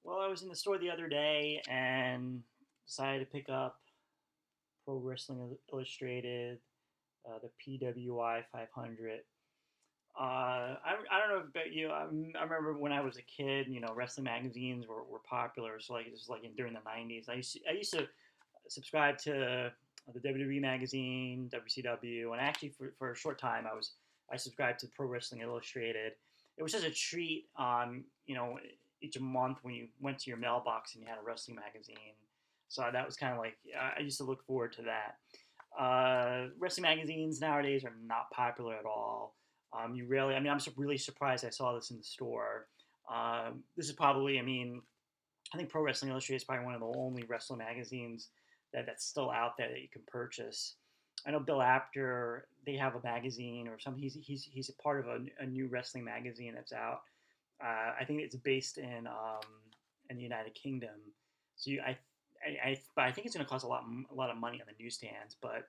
Well, I was in the store the other day and decided to pick up Pro Wrestling Illustrated, the PWI 500. I don't know about you. I remember when I was a kid, wrestling magazines were popular. So like just like during the '90s, I used to subscribe to the WWE magazine, WCW, and actually for a short time I subscribed to Pro Wrestling Illustrated. It was just a treat, each month when you went to your mailbox and you had a wrestling magazine. So that was kind of like I used to look forward to that. Wrestling magazines nowadays are not popular at all. You really, I mean, I'm really surprised I saw this in the store. This is probably, I think Pro Wrestling Illustrated is probably one of the only wrestling magazines that's still out there that you can purchase. I know Bill Apter, they have a magazine or something. He's a part of a new wrestling magazine that's out. I think it's based in the United Kingdom. So but I think it's going to cost a lot of money on the newsstands. But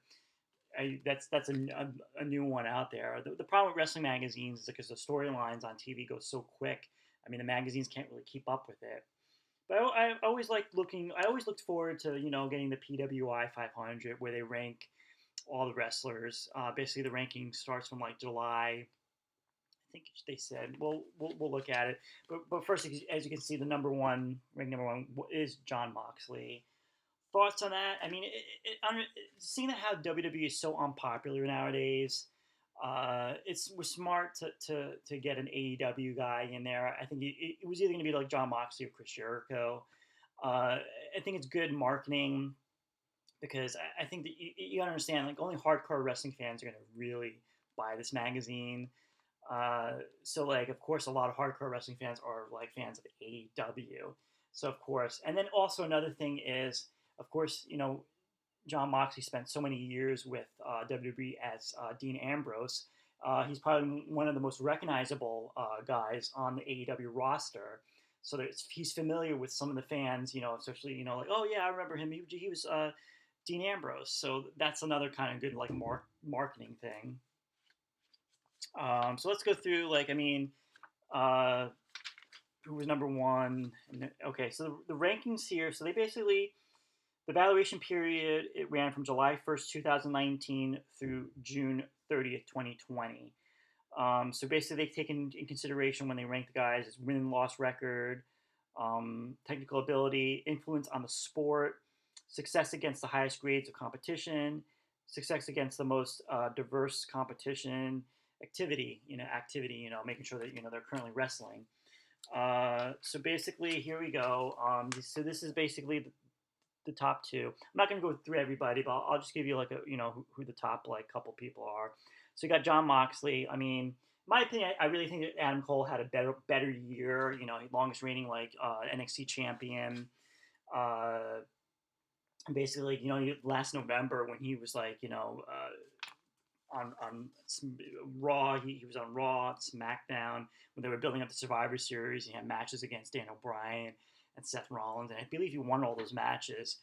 that's a new one out there. The problem with wrestling magazines is because the storylines on TV go so quick. I mean, the magazines can't really keep up with it. But I always liked looking. I always looked forward to getting the PWI 500 where they rank all the wrestlers. Basically, the ranking starts from like July. I think they said. We'll look at it. But first, as you can see, the number one is John Moxley. Thoughts on that? I mean, seeing how WWE is so unpopular nowadays, we're smart to get an AEW guy in there. I think it was either going to be like John Moxley or Chris Jericho. I think it's good marketing because I think that you gotta understand, like, only hardcore wrestling fans are going to really buy this magazine. So like, of course, a lot of hardcore wrestling fans are like fans of AEW. So of course, and then also another thing is, of course, John Moxley spent so many years with WWE as Dean Ambrose. He's probably one of the most recognizable guys on the AEW roster. So he's familiar with some of the fans, especially like, oh yeah, I remember him. He was Dean Ambrose. So that's another kind of good like marketing thing. So let's go through like uh, who was number one. Okay, so the rankings here. So they basically the valuation period, it ran from July 1st, 2019 through June 30th, 2020. So basically, they've taken in consideration when they rank the guys as win and loss record, technical ability, influence on the sport, success against the highest grades of competition, success against the most diverse competition, activity, making sure that they're currently wrestling. So basically, here we go. So this is basically the top two. I'm not going to go through everybody, but I'll just give you like who the top like couple people are. So you got John Moxley. I mean, in my opinion, I really think that Adam Cole had a better year. Longest reigning like NXT champion. Uh, Basically, last November when he was like on Raw, he was on Raw, SmackDown when they were building up the Survivor Series. He had matches against Dan O'Brien and Seth Rollins, and I believe he won all those matches.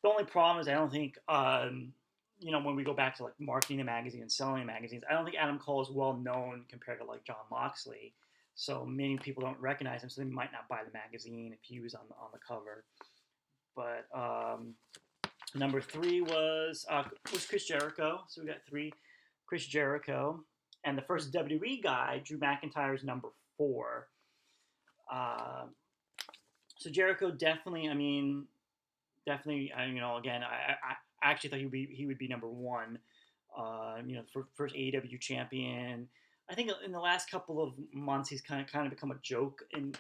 The only problem is I don't think, when we go back to like marketing the magazine and selling the magazines, I don't think Adam Cole is well known compared to like John Moxley. So many people don't recognize him, so they might not buy the magazine if he was on the cover. But number three was Chris Jericho. So we got three, Chris Jericho, and the first WWE guy, Drew McIntyre, is number four. Uh, so Jericho definitely, again, I actually thought he would be number one. First AEW champion. I think in the last couple of months he's kind of become a joke, and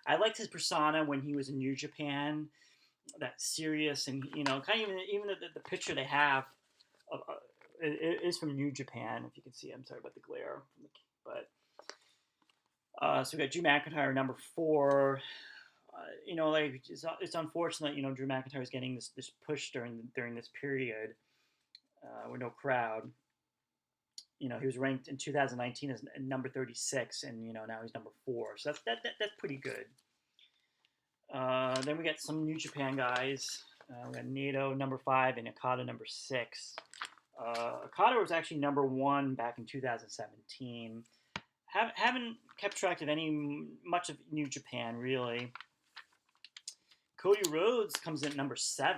I liked his persona when he was in New Japan, that serious and kind of even the picture they have is from New Japan. If you can see, I'm sorry about the glare, but so we got Drew McIntyre number four. Like it's unfortunate, Drew McIntyre is getting this push during this period with no crowd. He was ranked in 2019 as number 36, and now he's number four. So that's pretty good. Then we got some New Japan guys. We got Nato number 5 and Okada number 6. Okada was actually number 1 back in 2017. haven't kept track of much of New Japan really. Cody Rhodes comes in at number 7,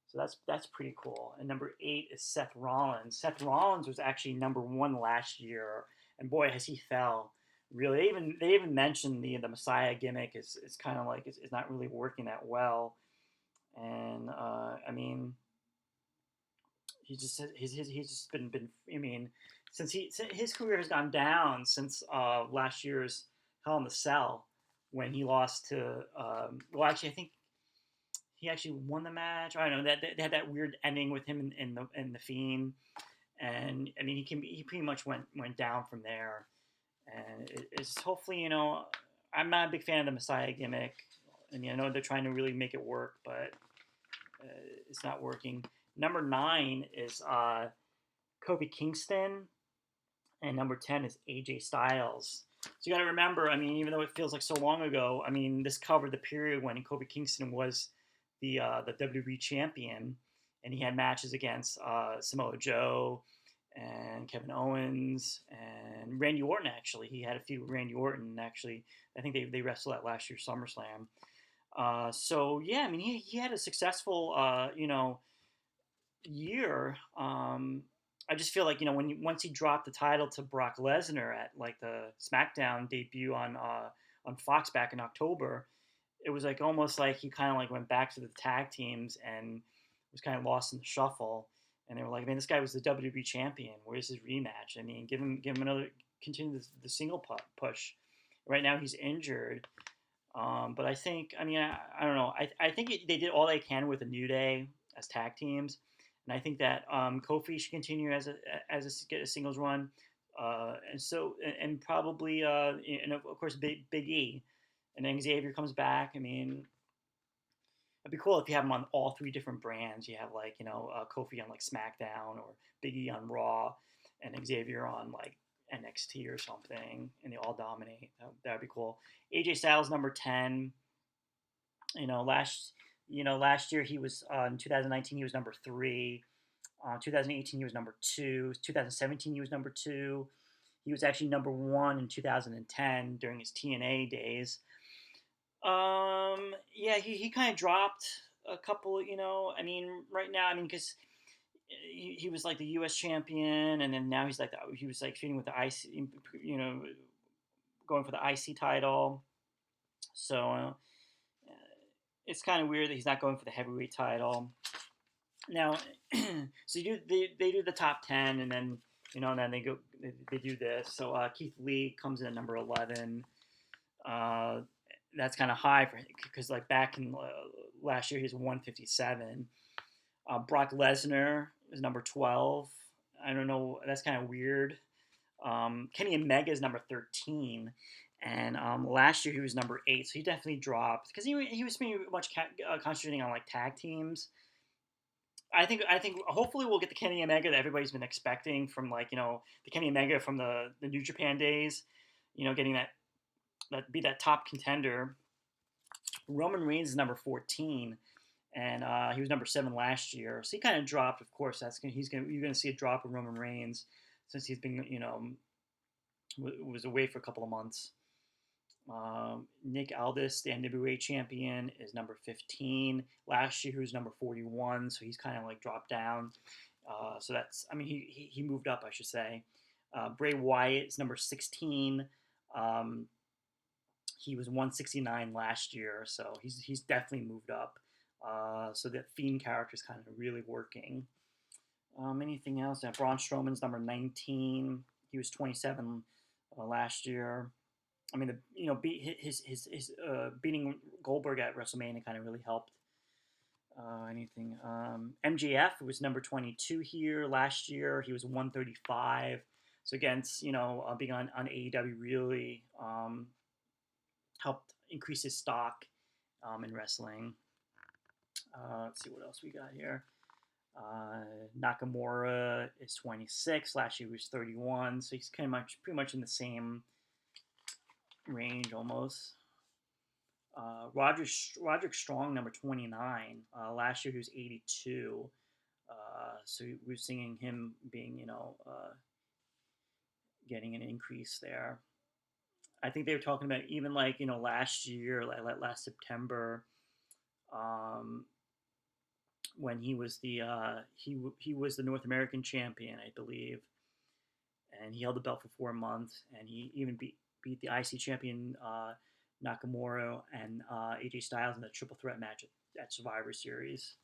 so that's pretty cool. And number 8 is Seth Rollins. Seth Rollins was actually number 1 last year, and boy has he fell. Really, they even mentioned the Messiah gimmick is kind of like it's not really working that well, and I mean he's just been I mean since his career has gone down since last year's Hell in the Cell when he lost to well actually I think he actually won the match. I don't know that they had that weird ending with him in the Fiend, and I mean he pretty much went down from there, and it's hopefully I'm not a big fan of the Messiah gimmick, and I know they're trying to really make it work, but it's not working. Number 9 is Kofi Kingston, and number 10 is AJ Styles. So you got to remember, I mean, even though it feels like so long ago, I mean, this covered the period when Kofi Kingston was the WWE champion, and he had matches against Samoa Joe and Kevin Owens and Randy Orton. Actually, he had a few with Randy Orton. Actually, I think they wrestled at last year's SummerSlam. So yeah, I mean, he had a successful year. I just feel like once he dropped the title to Brock Lesnar at like the SmackDown debut on Fox back in October, it was like almost like he kind of like went back to the tag teams and was kind of lost in the shuffle. And they were like, man, this guy was the WWE champion. Where's his rematch? I mean, give him another, continue the single push. Right now he's injured. But I think, I mean, I don't know. I think they did all they can with the New Day as tag teams. And I think that Kofi should continue get a singles run, and probably and of course Big E, and then Xavier comes back. I mean, it'd be cool if you have him on all 3 different brands. You have like Kofi on like SmackDown or Big E on Raw, and Xavier on like NXT or something, and they all dominate. That'd be cool. AJ Styles number 10. Last year he was in 2019 he was number 3. 2018 he was number 2. 2017 he was number 2. He was actually number 1 in 2010 during his TNA days. Yeah, he kind of dropped a couple. I mean, right now, I mean, because he was like the U.S. champion, and then now he was like feuding with the IC, going for the IC title. So it's kind of weird that he's not going for the heavyweight title. Now, so they do the top 10, and then and then they do this. So Keith Lee comes in at number 11. That's kind of high for him because like back in last year he was 157. Brock Lesnar is number 12. I don't know. That's kind of weird. Kenny Omega is number 13. And last year he was number 8, so he definitely dropped because he was pretty much concentrating on like tag teams. I think hopefully we'll get the Kenny Omega that everybody's been expecting from like the Kenny Omega from the New Japan days, getting that be that top contender. Roman Reigns is number 14, and he was number 7 last year, so he kind of dropped. Of course, you're gonna see a drop of Roman Reigns since he's been was away for a couple of months. Nick Aldis, the NWA champion, is number 15. Last year he was number 41, so he's kind of like dropped down. So that's, I mean, he moved up, I should say. Bray Wyatt is number 16. He was 169 last year, so he's definitely moved up. So that Fiend character is kind of really working. Anything else? Braun Strowman's number 19. He was 27 last year. I mean, his beating Goldberg at WrestleMania kind of really helped. Anything? MJF was number 22 here last year. He was 135. So against being on AEW really helped increase his stock in wrestling. Let's see what else we got here. Nakamura is 26. Last year he was 31. So he's pretty much in the same range almost. Roderick Strong, number 29. Last year he was 82. So we're seeing him being, getting an increase there. I think they were talking about even like last year, like last September, um, when he was he was the North American champion, I believe, and he held the belt for 4 months, and he even beat the IC champion Nakamura and AJ Styles in the triple threat match at Survivor Series.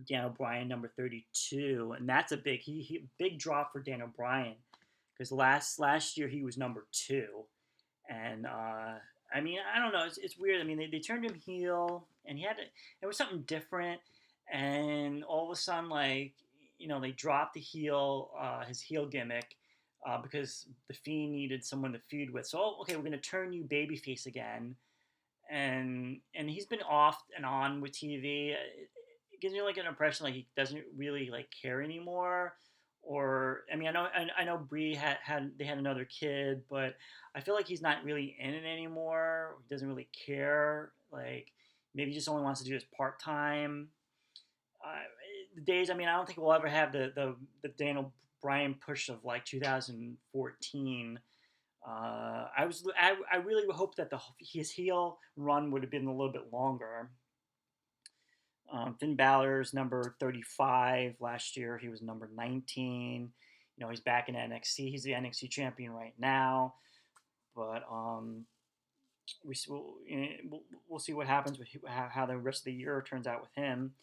Dan O'Brien, number 32, and that's a big drop for Dan O'Brien because last year he was number 2, and I mean I don't know, it's weird. I mean they turned him heel, and it was something different, and all of a sudden like they dropped his heel gimmick because the Fiend needed someone to feud with. So okay, we're gonna turn you babyface again, and he's been off and on with TV. It gives me like an impression like he doesn't really like care anymore. Or I mean, I know Bree had another kid, but I feel like he's not really in it anymore. He doesn't really care. Like maybe he just only wants to do this part time. The days. I mean, I don't think we'll ever have the Daniel Bryan push of like 2014. I really hope that his heel run would have been a little bit longer. Finn Balor's number 35 last year. He was number 19. He's back in NXT. He's the NXT champion right now. But we'll see what happens with how the rest of the year turns out with him.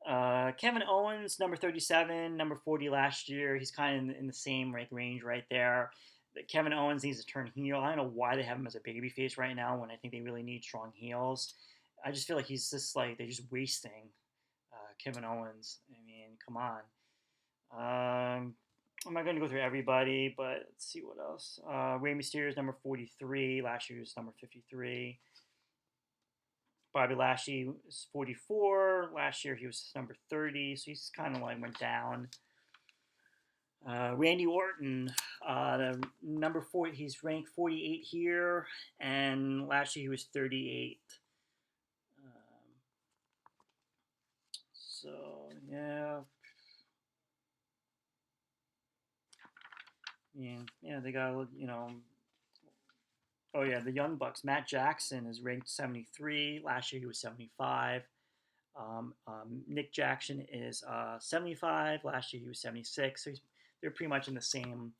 Kevin Owens, number 37, number 40 last year. He's kind of in the same range right there. Kevin Owens needs to turn heel. I don't know why they have him as a babyface right now when I think they really need strong heels. I just feel like he's just like they're just wasting Kevin Owens. I mean, come on. I'm not going to go through everybody, but let's see what else. Rey Mysterio is number 43. Last year was number 53. Bobby Lashley was 44. Last year he was number 30, so he's kind of like went down. Randy Orton, the number 4, he's ranked 48 here, and last year he was 38. So yeah, they got Oh yeah, the Young Bucks. Matt Jackson is ranked 73. Last year he was 75. Nick Jackson is 75. Last year he was 76. So they're pretty much in the same.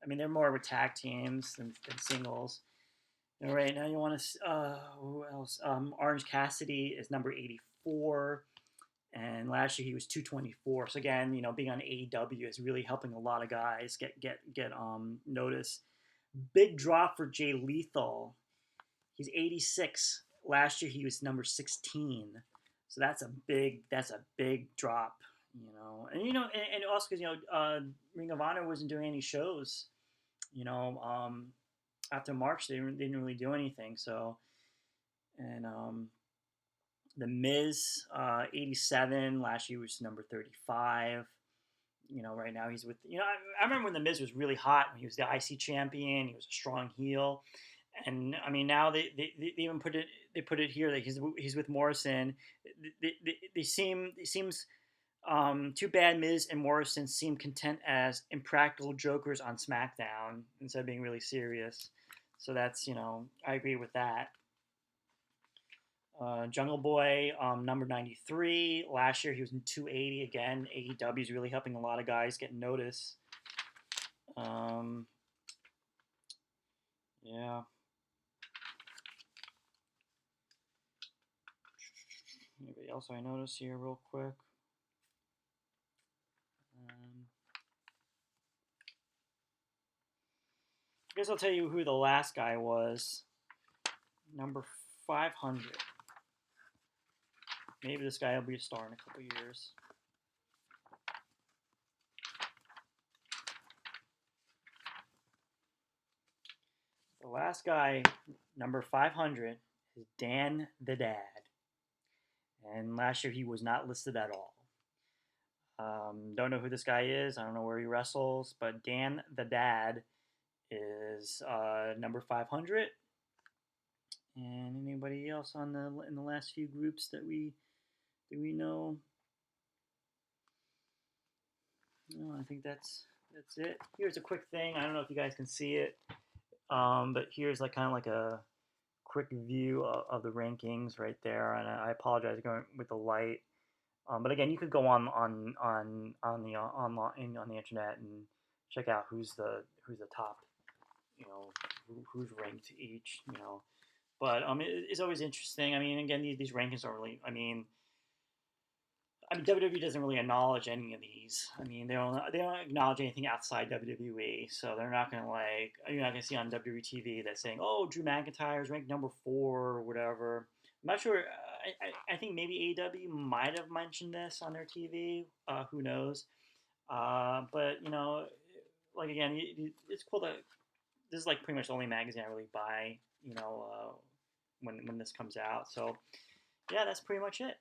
I mean, they're more of a tag teams than singles. All right, now you want to. Who else? Orange Cassidy is number 84. And last year he was 224. So again, being on AEW is really helping a lot of guys get notice. Big drop for Jay Lethal. He's 86. Last year he was number 16. So that's a big drop, And and also because Ring of Honor wasn't doing any shows. After March they didn't really do anything. So and The Miz, 87. Last year was number 35. Right now he's with. I remember when The Miz was really hot when he was the IC champion. He was a strong heel, and I mean now they even put it here that he's with Morrison. They seems too bad Miz and Morrison seem content as impractical jokers on SmackDown instead of being really serious. So that's I agree with that. Jungle Boy, number 93. Last year he was in 280. Again, AEW is really helping a lot of guys get notice. Yeah. Anybody else I notice here real quick? I guess I'll tell you who the last guy was. Number 500. Maybe this guy will be a star in a couple years. The last guy, number 500, is Dan the Dad. And last year he was not listed at all. Don't know who this guy is. I don't know where he wrestles. But Dan the Dad is number 500. And anybody else in the last few groups that we know? No, I think that's that's it. Here's a quick thing. I don't know if you guys can see it, but here's like kind of like a quick view of the rankings right there. And I apologize going with the light. But again, you could go on the online on the internet and check out who's the top, who's ranked each, But it's always interesting. I mean, again, these rankings are really. I mean, WWE doesn't really acknowledge any of these. I mean, they don't acknowledge anything outside WWE, so they're not gonna like. You're not gonna see on WWE TV that's saying, "Oh, Drew McIntyre is ranked number 4" or whatever. I'm not sure. I think maybe AEW might have mentioned this on their TV. Who knows? But like again, it's cool that this is like pretty much the only magazine I really buy. When this comes out. So yeah, that's pretty much it.